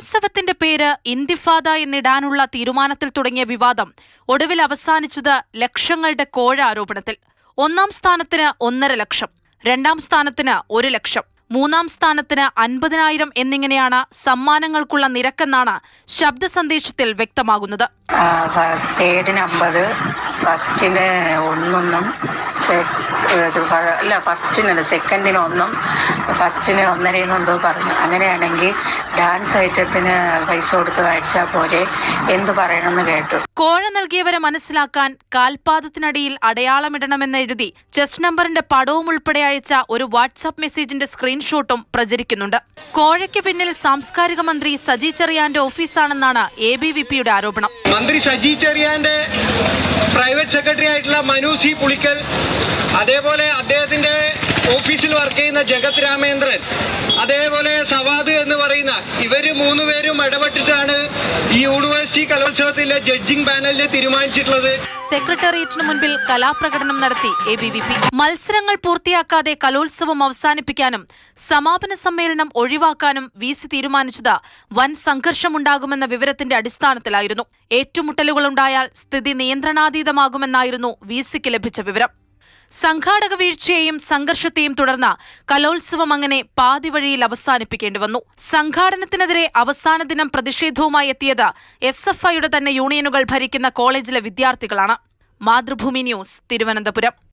കലോത്സവത്തിന്റെ പേര് ഇന്തിഫാദ എന്നിടാനുള്ള തീരുമാനത്തിൽ തുടങ്ങിയ വിവാദം ഒടുവിൽ അവസാനിച്ചത് ലക്ഷങ്ങളുടെ കോഴ ആരോപണത്തിൽ. 1-ാം സ്ഥാനത്തിന് 1.5 ലക്ഷം, 2-ാം സ്ഥാനത്തിന് 1 ലക്ഷം, 3-ാം സ്ഥാനത്തിന് 50,000 എന്നിങ്ങനെയാണ് സമ്മാനങ്ങൾക്കുള്ള നിരക്കെന്നാണ് ശബ്ദ സന്ദേശത്തിൽ വ്യക്തമാകുന്നത്. തേർഡിന് 50, ഫസ്റ്റിന് 1, ഫസ്റ്റിനല്ല സെക്കൻഡിന് 1, ഫസ്റ്റിന് 1.5 എന്തോ പറഞ്ഞു. അങ്ങനെയാണെങ്കിൽ ഡാൻസ് ഐറ്റത്തിന് പൈസ കൊടുത്ത് മേടിച്ചാൽ പോരെ എന്ത് പറയണമെന്ന് കേട്ടു. കോഴ നൽകിയവരെ മനസ്സിലാക്കാൻ കാൽപാദത്തിനടിയിൽ അടയാളമിടണമെന്നെഴുതി ചെസ് നമ്പറിന്റെ പടവും ഉൾപ്പെടെ അയച്ച ഒരു വാട്സാപ്പ് മെസ്സേജിന്റെ സ്ക്രീൻഷോട്ടും പ്രചരിക്കുന്നുണ്ട്. കോഴയ്ക്ക് പിന്നിൽ സാംസ്കാരിക മന്ത്രി സജി ചെറിയാന്റെ ഓഫീസാണെന്നാണ് ABVPയുടെ ആരോപണം. മന്ത്രി സജി ചെറിയാന്റെ പ്രൈവറ്റ് സെക്രട്ടറി ആയിട്ടുള്ള മനു സി പുളിക്കൽ, അതേപോലെ അദ്ദേഹത്തിന്റെ ഓഫീസിൽ വർക്ക് ചെയ്യുന്ന ജഗത് രാമേന്ദ്രൻ, അതേപോലെ സവാദ് എന്ന് പറയുന്ന ഇവര് 3 പേരും ഇടപെട്ടിട്ടാണ് ഈ യൂണിവേഴ്സിറ്റി കലോത്സവത്തിലെ ജഡ്ജിംഗ് പാനലിനെ തീരുമാനിച്ചിട്ടുള്ളത്. സെക്രട്ടേറിയറ്റിന് മുൻപിൽ കലാപ്രകടനം നടത്തി ABVP. മത്സരങ്ങൾ പൂർത്തിയാക്കാതെ കലോത്സവം അവസാനിപ്പിക്കാനും സമാപന സമ്മേളനം ഒഴിവാക്കാനും VC തീരുമാനിച്ചത് വൻ സംഘർഷമുണ്ടാകുമെന്ന വിവരത്തിന്റെ അടിസ്ഥാനത്തിലായിരുന്നു. ഏറ്റുമുട്ടലുകളുണ്ടായാൽ സ്ഥിതി നിയന്ത്രണാതീതമാകുമെന്നായിരുന്നു VCക്ക് ലഭിച്ച വിവരം. സംഘാടക വീഴ്ചയെയും സംഘർഷത്തെയും തുടർന്ന് കലോത്സവം അങ്ങനെ പാതിവഴിയിൽ അവസാനിപ്പിക്കേണ്ടി വന്നു. സംഘാടനത്തിനെതിരെ അവസാന ദിനം പ്രതിഷേധവുമായി എത്തിയത് SFIയുടെ തന്നെ യൂണിയനുകൾ ഭരിക്കുന്ന കോളേജിലെ വിദ്യാർത്ഥികളാണ്. മാതൃഭൂമി ന്യൂസ്, തിരുവനന്തപുരം.